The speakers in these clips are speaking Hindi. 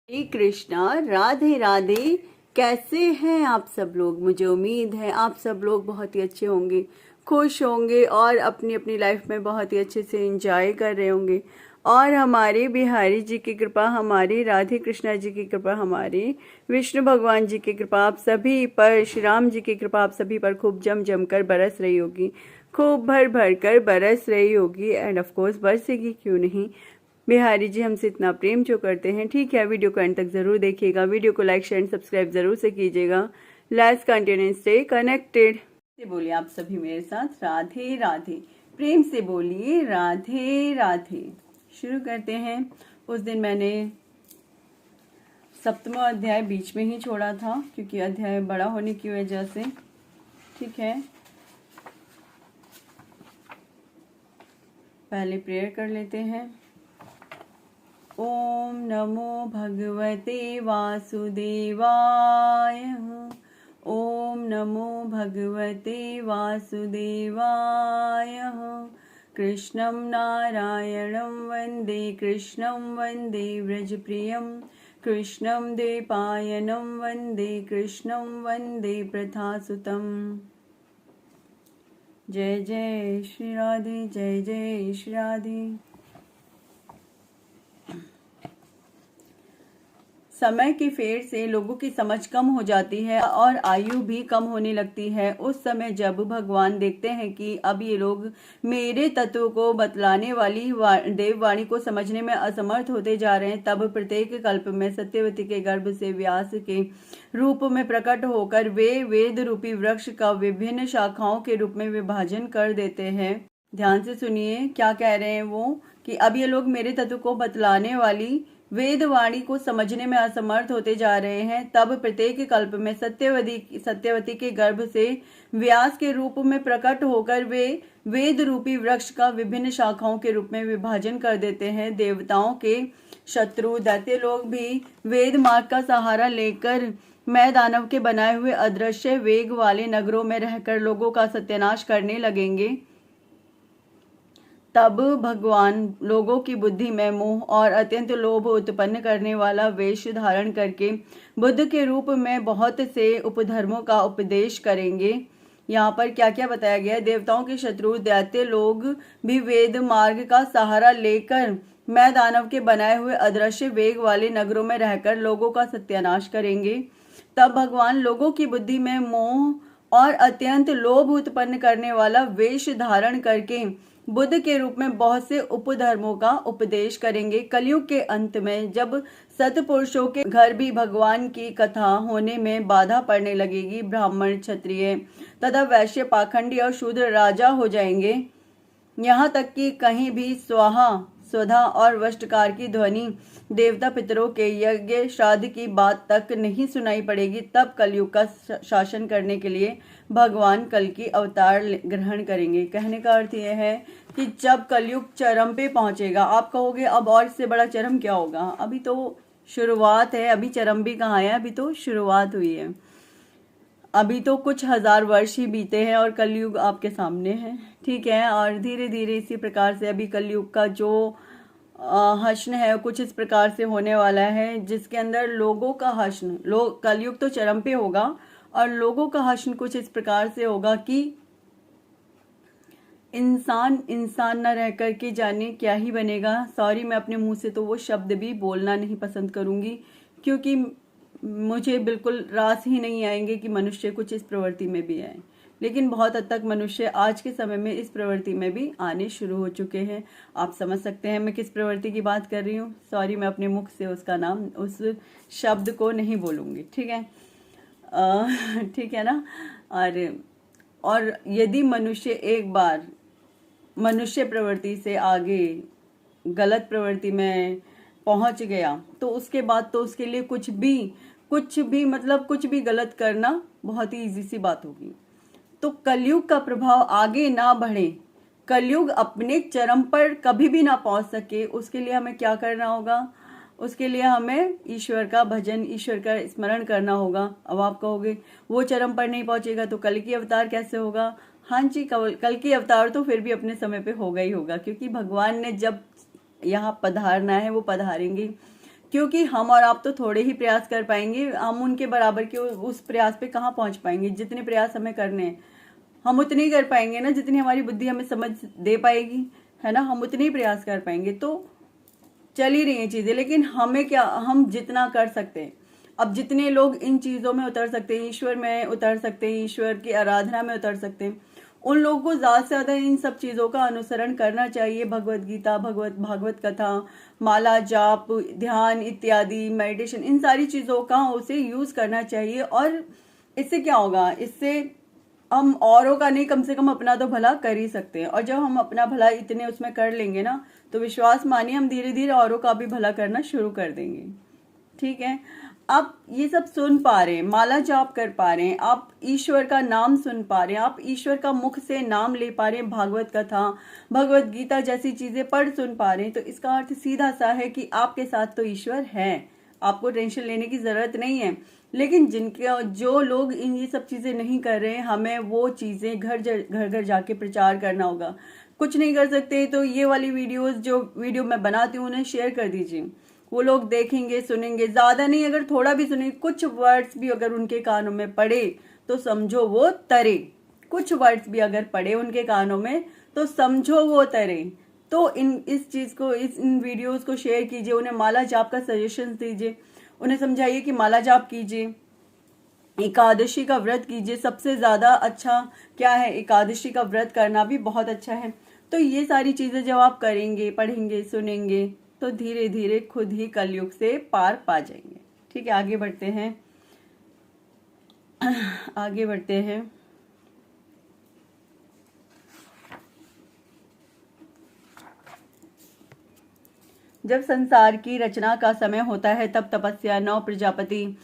श्री कृष्णा, राधे राधे। कैसे हैं आप सब लोग? मुझे उम्मीद है आप सब लोग बहुत ही अच्छे होंगे, खुश होंगे और अपनी अपनी लाइफ में बहुत ही अच्छे से एंजॉय कर रहे होंगे। और हमारे बिहारी जी की कृपा, हमारी राधे कृष्णा जी की कृपा, हमारे विष्णु भगवान जी की कृपा आप सभी पर, श्री राम जी की कृपा आप सभी पर खूब जम जम कर बरस रही होगी, खूब भर भर कर बरस रही होगी। एंड ऑफ कोर्स बरसेगी क्यों नहीं। बिहारी जी हमसे इतना प्रेम जो करते हैं। ठीक है, वीडियो को एंड तक जरूर देखिएगा, वीडियो को लाइक शेयर सब्सक्राइब जरूर से कीजिएगा। Let's continue, stay connected. से बोलिए आप सभी मेरे साथ, राधे राधे। प्रेम से बोलिए राधे राधे। शुरू करते हैं। उस दिन मैंने 7वां अध्याय बीच में ही छोड़ा था क्योंकि अध्याय बड़ा होने की वजह से। ठीक है, पहले प्रेयर कर लेते हैं। ओम नमो भगवते वासुदेवाय। ओम नमो भगवते वासुदेवाय। कृष्णं नारायणं वन्दे, कृष्णं वन्दे व्रजप्रियं, कृष्णं द्वैपायनं वन्दे, कृष्णं वन्दे प्रथासुतम्। जय जय श्री राधे, जय जय श्री राधे। समय की फेर से लोगों की समझ कम हो जाती है और आयु भी कम होने लगती है। उस समय जब भगवान देखते हैं कि अब ये लोग मेरे तत्व को बतलाने वाली देववाणी को समझने में असमर्थ होते जा रहे हैं, तब प्रत्येक कल्प में सत्यवती के गर्भ से व्यास के रूप में प्रकट होकर वे वेद रूपी वृक्ष का विभिन्न शाखाओं के रूप में विभाजन कर देते हैं। ध्यान से सुनिए क्या कह रहे हैं वो, कि अब ये लोग मेरे तत्व को बतलाने वाली वेदवाणी को समझने में असमर्थ होते जा रहे हैं। तब प्रत्येक कल्प में सत्यवती के गर्भ से व्यास के रूप में प्रकट होकर वे वेद रूपी वृक्ष का विभिन्न शाखाओं के रूप में विभाजन कर देते हैं। देवताओं के शत्रु दैत्य लोग भी वेद मार्ग का सहारा लेकर मैं दानव के बनाए हुए अदृश्य वेग वाले नगरों में रहकर लोगों का सत्यानाश करने लगेंगे। तब भगवान लोगों की बुद्धि में मोह और अत्यंत लोभ उत्पन्न करने वाला वेश धारण करके बुद्ध के रूप में बहुत से उपधर्मों का उपदेश करेंगे। यहाँ पर क्या क्या बताया गया है? देवताओं के शत्रु दैत्य लोग भी वेद मार्ग का सहारा लेकर मैं दानव के बनाए हुए अदृश्य वेग वाले नगरों में रहकर लोगों का सत्यानाश करेंगे। तब भगवान लोगों की बुद्धि में मोह और अत्यंत लोभ उत्पन्न करने वाला वेश धारण करके बुद्ध के रूप में बहुत से उपधर्मों का उपदेश करेंगे। कलयुग के अंत में जब सत्पुरुषों के घर भी भगवान की कथा होने में बाधा पड़ने लगेगी, ब्राह्मण क्षत्रिय तथा वैश्य पाखंडी और शूद्र राजा हो जाएंगे। यहाँ तक कि कहीं भी स्वाहा स्वधा और वष्टकार की ध्वनि देवता पितरों के यज्ञ श्राद्ध की बात तक नहीं सुनाई पड़ेगी। तब कलयुग का शासन करने के लिए भगवान कल की अवतार ग्रहण करेंगे। कहने का अर्थ यह है कि जब कलयुग चरम पे पहुंचेगा, आप कहोगे अब और इससे बड़ा चरम क्या होगा? अभी तो शुरुआत है, अभी चरम भी कहाँ है, अभी तो शुरुआत हुई है। अभी तो कुछ हजार वर्ष ही बीते हैं और कलयुग आपके सामने है। ठीक है, और धीरे धीरे इसी प्रकार से अभी कलयुग का जो हश्न है कुछ इस प्रकार से होने वाला है, जिसके अंदर लोगों का हश्न, कलयुग तो चरम पे होगा और लोगों का हश्न कुछ इस प्रकार से होगा कि इंसान न रह कर के जाने क्या ही बनेगा। सॉरी, मैं अपने मुंह से तो वो शब्द भी बोलना नहीं पसंद करूंगी क्योंकि मुझे बिल्कुल रास ही नहीं आएंगे कि मनुष्य कुछ इस प्रवृत्ति में भी आए, लेकिन बहुत हद तक मनुष्य आज के समय में इस प्रवृत्ति में भी आने शुरू हो चुके हैं। आप समझ सकते हैं मैं किस प्रवृत्ति की बात कर रही हूँ। सॉरी, मैं अपने मुख से उसका नाम, उस शब्द को नहीं बोलूँगी। ठीक है, ठीक है ना। और यदि मनुष्य एक बार मनुष्य प्रवृत्ति से आगे गलत प्रवृत्ति में पहुंच गया तो उसके बाद तो उसके लिए कुछ भी मतलब कुछ भी गलत करना बहुत ही इजी सी बात होगी। तो कलयुग का प्रभाव आगे ना बढ़े, कलयुग अपने चरम पर कभी भी ना पहुंच सके, उसके लिए हमें क्या करना होगा? उसके लिए हमें ईश्वर का भजन, ईश्वर का स्मरण करना होगा। अब आप कहोगे वो चरम पर नहीं पहुंचेगा तो कल की अवतार कैसे होगा? हाँ जी, कल की अवतार तो फिर भी अपने समय पे होगा ही होगा, क्योंकि भगवान ने जब यहाँ पधारना है वो पधारेंगे। क्योंकि हम और आप तो थोड़े ही प्रयास कर पाएंगे, हम उनके बराबर के उस प्रयास पे कहाँ पहुंच पाएंगे। जितने प्रयास हमें करने हैं हम उतने ही कर पाएंगे ना, जितनी हमारी बुद्धि हमें समझ दे पाएगी, है ना, हम उतने ही प्रयास कर पाएंगे। तो चल ही रही हैं चीजें, लेकिन हमें क्या, हम जितना कर सकते हैं। अब जितने लोग इन चीजों में उतर सकते हैं, ईश्वर में उतर सकते हैं, ईश्वर की आराधना में उतर सकते हैं, उन लोगों को ज्यादा से ज्यादा इन सब चीजों का अनुसरण करना चाहिए। भगवत गीता, भागवत कथा, माला जाप, ध्यान इत्यादि, मेडिटेशन, इन सारी चीजों का उसे यूज करना चाहिए। और इससे क्या होगा, इससे हम औरों का नहीं, कम से कम अपना तो भला कर ही सकते हैं। और जब हम अपना भला इतने उसमें कर लेंगे ना, तो विश्वास मानिए हम धीरे धीरे औरों का भी भला करना शुरू कर देंगे। ठीक है, आप ये सब सुन पा रहे हैं, माला जाप कर पा रहे हैं, आप ईश्वर का नाम सुन पा रहे हैं, आप ईश्वर का मुख से नाम ले पा रहे हैं, भागवत कथा, भगवत गीता जैसी चीजें पढ़ सुन पा रहे हैं, तो इसका अर्थ सीधा सा है कि आपके साथ तो ईश्वर है, आपको टेंशन लेने की जरूरत नहीं है। लेकिन जो लोग ये सब चीजें नहीं कर रहे हैं, हमें वो चीजें घर घर जाके प्रचार करना होगा। कुछ नहीं कर सकते तो ये वाली जो वीडियो मैं बनाती हूँ उन्हें शेयर कर दीजिए, वो लोग देखेंगे, सुनेंगे, ज्यादा नहीं, अगर थोड़ा भी सुनेंगे, कुछ वर्ड्स भी अगर उनके कानों में पड़े तो समझो वो तरे। कुछ वर्ड्स भी अगर पड़े उनके कानों में तो समझो वो तरे। तो इस चीज को, इन वीडियोस को शेयर कीजिए, उन्हें माला जाप का सजेशन दीजिए, उन्हें समझाइए कि माला जाप कीजिए, एकादशी का व्रत कीजिए। सबसे ज्यादा अच्छा क्या है, एकादशी का व्रत करना भी बहुत अच्छा है। तो ये सारी चीजें जब आप करेंगे, पढ़ेंगे, सुनेंगे, तो धीरे धीरे खुद ही कलयुग से पार पा जाएंगे। ठीक है, आगे बढ़ते हैं, आगे बढ़ते हैं। जब संसार की रचना का समय होता है तब तपस्या, 9 प्रजापति,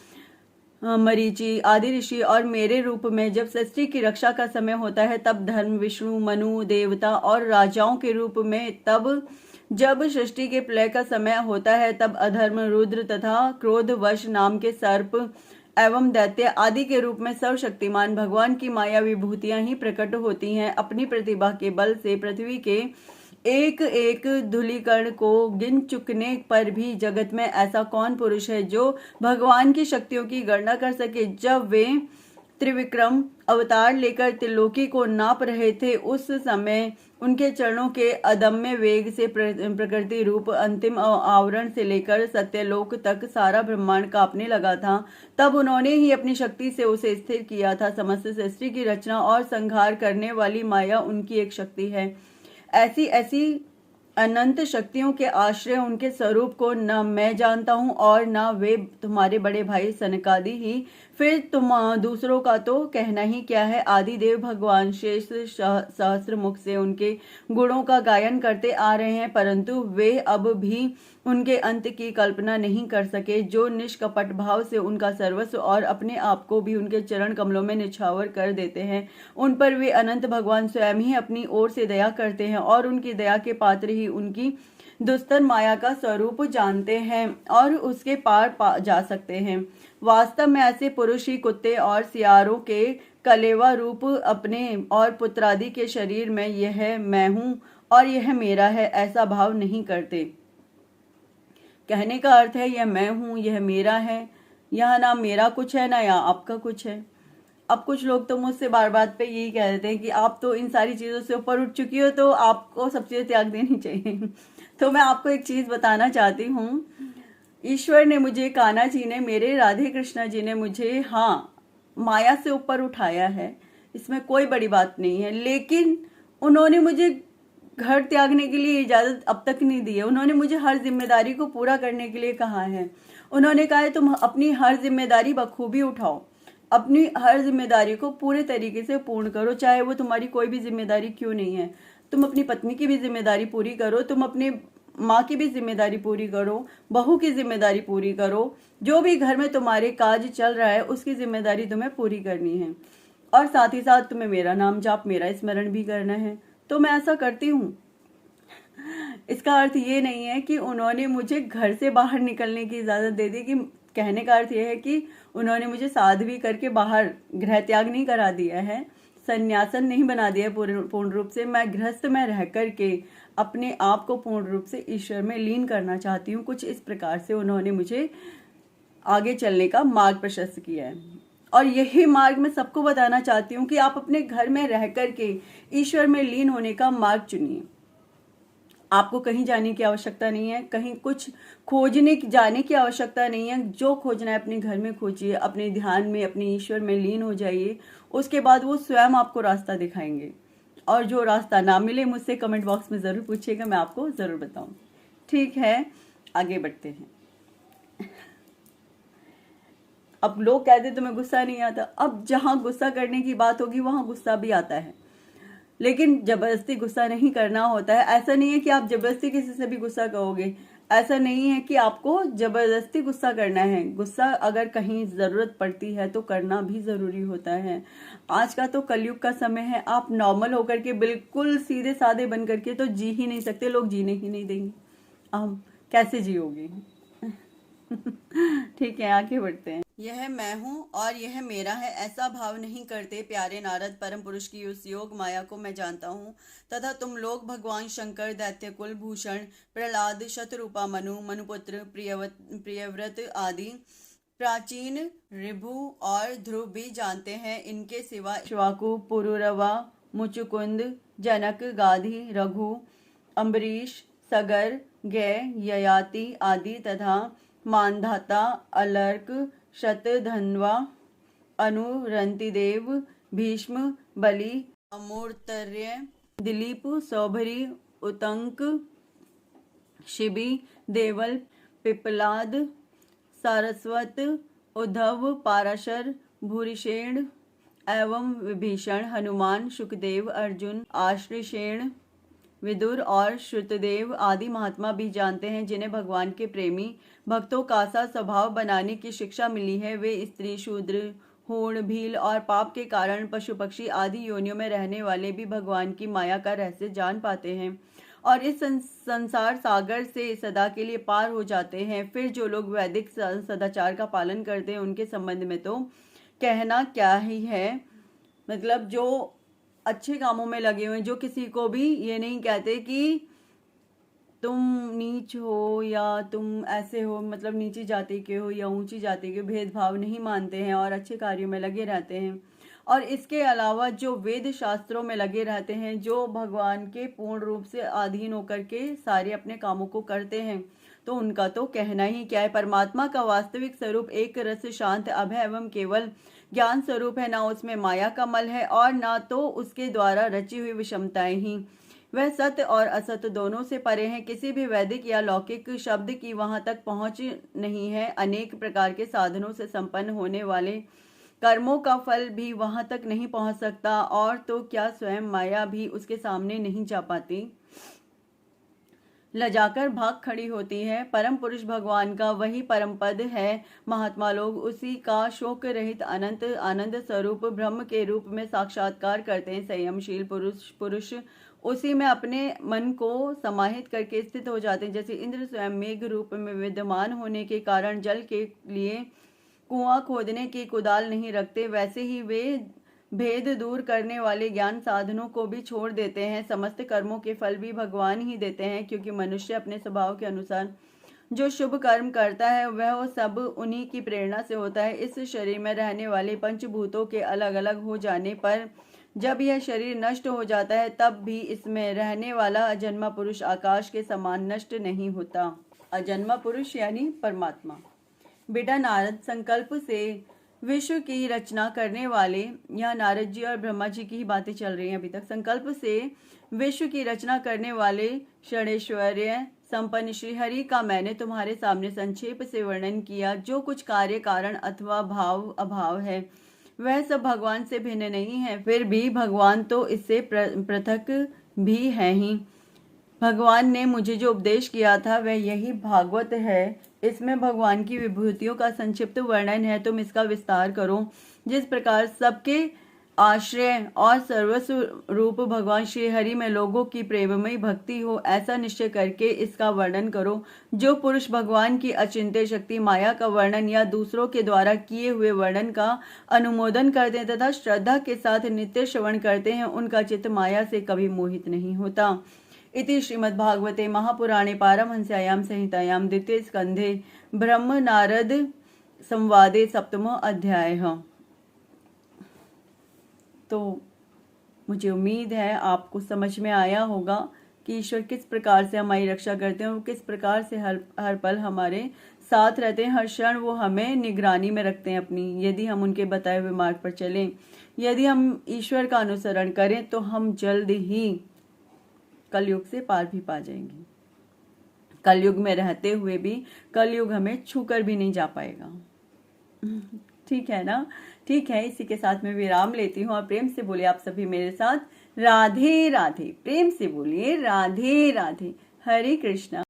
मरीचि आदि ऋषि और मेरे रूप में जब सृष्टि की रक्षा का समय होता है तब धर्म, विष्णु, मनु, देवता और राजाओं के रूप में, तब जब सृष्टि के प्रलय का समय होता है तब अधर्म, रुद्र तथा क्रोध वश नाम के सर्प एवं दैत्य आदि के रूप में सर्वशक्तिमान भगवान की माया विभूतियां ही प्रकट होती हैं। अपनी प्रतिभा के बल से पृथ्वी के एक एक धूलिकण को गिन चुकने पर भी जगत में ऐसा कौन पुरुष है जो भगवान की शक्तियों की गणना कर सके। जब वे त्रिविक्रम अवतार लेकर त्रिलोकी को नाप रहे थे, उस समय उनके चरणों के अदम्य वेग से प्रकृति रूप अंतिम आवरण से लेकर सत्यलोक तक सारा ब्रह्मांड कांपने लगा था। तब उन्होंने ही अपनी शक्ति से उसे स्थिर किया था। समस्त सृष्टि की रचना और संहार करने वाली माया उनकी एक शक्ति है। ऐसी ऐसी अनंत शक्तियों के आश्रय उनके स्वरूप को न मैं जानता हूँ और न वे तुम्हारे बड़े भाई सनकादि ही। फिर तुम दूसरों का तो कहना ही क्या है। आदिदेव भगवान शेष सहस्त्र मुख से उनके गुणों का गायन करते आ रहे हैं, परंतु वे अब भी उनके अंत की कल्पना नहीं कर सके, जो निष्कपट भाव से उनका सर्वस्व और अपने आप को भी उनके चरण कमलों में निछावर कर देते हैं। उन पर वे अनंत भगवान स्वयं ही अपनी ओर से दया करते हैं और उनकी दया के पात्र ही उनकी दुस्तर माया का स्वरूप जानते हैं और उसके पार जा सकते हैं। वास्तव में ऐसे पुरुष ही कुत्ते और सियारों के कलेवा रूप अपने और पुत्रादि के शरीर में यह मैं हूं और यह मेरा है ऐसा भाव नहीं करते। कहने का अर्थ है यह मैं हूं, यह मेरा है, यह ना मेरा कुछ है ना या आपका कुछ है। अब कुछ लोग तो मुझसे बार बार पे यही कह देते हैं कि आप तो इन सारी चीजों से ऊपर उठ चुकी हो तो आपको सब चीजें त्याग देनी चाहिए। तो मैं आपको एक चीज बताना चाहती हूँ, ईश्वर ने मुझे, कान्हा जी ने, मेरे राधे कृष्णा जी ने मुझे, हाँ, माया से ऊपर उठाया है, इसमें कोई बड़ी बात नहीं है, लेकिन उन्होंने मुझे घर त्यागने के लिए इजाजत अब तक नहीं दी है। उन्होंने मुझे हर जिम्मेदारी को पूरा करने के लिए कहा है। उन्होंने कहा है तुम अपनी हर जिम्मेदारी बखूबी उठाओ, अपनी हर जिम्मेदारी को पूरे तरीके से पूर्ण करो, चाहे वो तुम्हारी कोई भी जिम्मेदारी क्यों नहीं है। तुम अपनी पत्नी की भी जिम्मेदारी पूरी करो, तुम अपने माँ की भी जिम्मेदारी पूरी करो, बहू की जिम्मेदारी पूरी करो, जो भी घर में तुम्हारे काज चल रहा है उसकी जिम्मेदारी तुम्हें पूरी करनी है, और साथ ही साथ तुम्हें मेरा नाम जाप, मेरा स्मरण भी करना है। तो मैं ऐसा करती हूँ। इसका अर्थ ये नहीं है कि उन्होंने मुझे घर से बाहर निकलने की इजाजत दे दी, कि कहने का अर्थ यह है कि उन्होंने मुझे साध्वी करके बाहर गृह त्याग नहीं करा दिया है, संन्यासन नहीं बना दिया पूर्ण रूप से। मैं गृहस्थ में रह करके अपने आप को पूर्ण रूप से ईश्वर में लीन करना चाहती हूँ। कुछ इस प्रकार से उन्होंने मुझे आगे चलने का मार्ग प्रशस्त किया है। और यही मार्ग मैं सबको बताना चाहती हूँ कि आप अपने घर में रह करके ईश्वर में लीन होने का मार्ग चुनिए। आपको कहीं जाने की आवश्यकता नहीं है, कहीं कुछ खोजने जाने की आवश्यकता नहीं है। जो खोजना है अपने घर में खोजिए, अपने ध्यान में, अपने ईश्वर में लीन हो जाइए। उसके बाद वो स्वयं आपको रास्ता दिखाएंगे। और जो रास्ता ना मिले मुझसे कमेंट बॉक्स में ज़रूर पूछिएगा, मैं आपको ज़रूर बताऊँ। ठीक है, आगे बढ़ते हैं। अब लोग कहते तुम्हें गुस्सा नहीं आता। अब जहाँ गुस्सा करने की बात होगी वहाँ गुस्सा भी आता है, लेकिन जबरदस्ती गुस्सा नहीं करना होता है। ऐसा नहीं है कि आप जबरदस्ती किसी से भी गुस्सा कहोगे, ऐसा नहीं है कि आपको जबरदस्ती गुस्सा करना है। गुस्सा अगर कहीं ज़रूरत पड़ती है तो करना भी ज़रूरी होता है। आज का तो कलयुग का समय है, आप नॉर्मल होकर के बिल्कुल सीधे साधे बन करके तो जी ही नहीं सकते, लोग जीने ही नहीं देंगे। हम कैसे जियोगे? ठीक है, आगे बढ़ते हैं। यह मैं हूँ और यह मेरा है, ऐसा भाव नहीं करते प्यारे नारद। परम पुरुष की उस योग माया को मैं जानता हूँ, तथा तुम लोग भगवान शंकर, दैत्य कुल भूषण प्रहलाद, शतरूपा मनु, मनुपुत्र, प्रियव्रत आदि प्राचीन ऋभु और ध्रुव भी जानते हैं। इनके सिवा इक्ष्वाकु, पुरुरवा, मुचुकुंद, जनक, गाधी, रघु, अम्बरीश, सगर, गय, ययाति आदि तथा मानधाता, अलर्क, शतधन्वा, अनुरंतिदेव, भीष्म, बलि, अमूर्तर्य, दिलीप, सौभरी, उतंक, शिबी, देवल, पिपलाद, सारस्वत, उद्धव, पाराशर, भूरिशेण एवं विभीषण, हनुमान, सुखदेव, अर्जुन, आश्रिशेण, विदुर और श्रुतदेव आदि महात्मा भी जानते हैं, जिन्हें भगवान के प्रेमी भक्तों का सा स्वभाव बनाने की शिक्षा मिली है। वे स्त्री, शूद्र, हूण, भील और पाप के कारण पशु पक्षी आदि योनियों में रहने वाले भी भगवान की माया का रहस्य जान पाते हैं और इस संसार सागर से सदा के लिए पार हो जाते हैं। फिर जो लोग वैदिक सदाचार का पालन करते हैं, उनके संबंध में तो कहना क्या ही है। मतलब जो अच्छे कामों में लगे हुए, जो किसी को भी ये नहीं कहते कि तुम नीच हो या तुम ऐसे हो, मतलब नीची जाति के हो या ऊंची जाति के, भेदभाव नहीं मानते हैं और अच्छे कार्यों में लगे रहते हैं। और इसके अलावा जो वेद शास्त्रों में लगे रहते हैं, जो भगवान के पूर्ण रूप से अधीन होकर के सारे अपने कामों को करते हैं, तो उनका तो कहना ही क्या है। परमात्मा का वास्तविक स्वरूप एक रस, शांत, अभय एवं केवल ज्ञान स्वरूप है। ना उसमें माया का मल है और ना तो उसके द्वारा रची हुई विषमताएं ही। वह सत्य और असत्य दोनों से परे हैं। किसी भी वैदिक या लौकिक शब्द की वहां तक पहुंच नहीं है। अनेक प्रकार के साधनों से संपन्न होने वाले कर्मों का फल भी वहां तक नहीं पहुंच सकता, और तो क्या स्वयं माया भी उसके सामने नहीं जा पाती, लजाकर भाग खड़ी होती है। परम पुरुष भगवान का वही परम पद है। महात्मा लोग उसी का शोक रहित अनंत आनंद स्वरूप ब्रह्म के रूप में साक्षात्कार करते हैं। संयमशील पुरुष उसी में अपने मन को समाहित करके स्थित हो जाते हैं। जैसे इंद्र स्वयं मेघ रूप में विद्यमान होने के कारण जल के लिए कुआं खोदने की कुदाल नहीं रखते, वैसे ही वे भेद दूर करने वाले ज्ञान साधनों को भी छोड़ देते हैं। समस्त कर्मों के फल भी भगवान ही देते हैं, क्योंकि मनुष्य अपने स्वभाव के अनुसार जो शुभ कर्म करता है वह सब उन्हीं की प्रेरणा से होता है। इस शरीर में रहने वाले पंचभूतों के अलग अलग हो जाने पर जब यह शरीर नष्ट हो जाता है, तब भी इसमें रहने वाला अजन्मा पुरुष आकाश के समान नष्ट नहीं होता। अजन्मा पुरुष यानी परमात्मा। बेटा नारद, संकल्प से विश्व की रचना करने वाले, यहाँ नारद जी और ब्रह्मा जी की ही बातें चल रही हैं अभी तक। संकल्प से विश्व की रचना करने वाले षडैश्वर्य संपन्न श्रीहरि का मैंने तुम्हारे सामने संक्षेप से वर्णन किया। जो कुछ कार्य कारण अथवा भाव अभाव है वह सब भगवान से भिन्न नहीं है, फिर भी भगवान तो इससे पृथक भी है ही। भगवान ने मुझे जो उपदेश किया था वह यही भागवत है। इसमें भगवान की विभूतियों का संक्षिप्त वर्णन है। तुम इसका विस्तार करो। जिस प्रकार सबके आश्रय और सर्वस्व रूप भगवान श्री हरि में लोगों की प्रेममयी भक्ति हो, ऐसा निश्चय करके इसका वर्णन करो। जो पुरुष भगवान की अचिंत्य शक्ति माया का वर्णन या दूसरों के द्वारा किए हुए वर्णन का अनुमोदन करते हैं तथा श्रद्धा के साथ नित्य श्रवण करते हैं, उनका चित्त माया से कभी मोहित नहीं होता। इति श्रीमद्भागवते महापुराणे पारमहंस्यायां संहितायां द्वितीय स्कंधे ब्रह्म नारद संवादे सप्तमो अध्याय। तो मुझे उम्मीद है आपको समझ में आया होगा कि ईश्वर किस प्रकार से हमारी रक्षा करते हैं और किस प्रकार से हर पल हमारे साथ रहते हैं। हर क्षण वो हमें निगरानी में रखते हैं अपनी। यदि हम उनके बताए हुए मार्ग पर चलें, यदि हम ईश्वर का अनुसरण करें, तो हम जल्द ही कलयुग से पार भी पा जाएंगे। कलयुग में रहते हुए भी कलयुग हमें छूकर भी नहीं जा पाएगा। ठीक है ना? ठीक है, इसी के साथ मैं विराम लेती हूँ और प्रेम से बोलिए आप सभी मेरे साथ राधे राधे। प्रेम से बोलिए राधे राधे। हरे कृष्णा।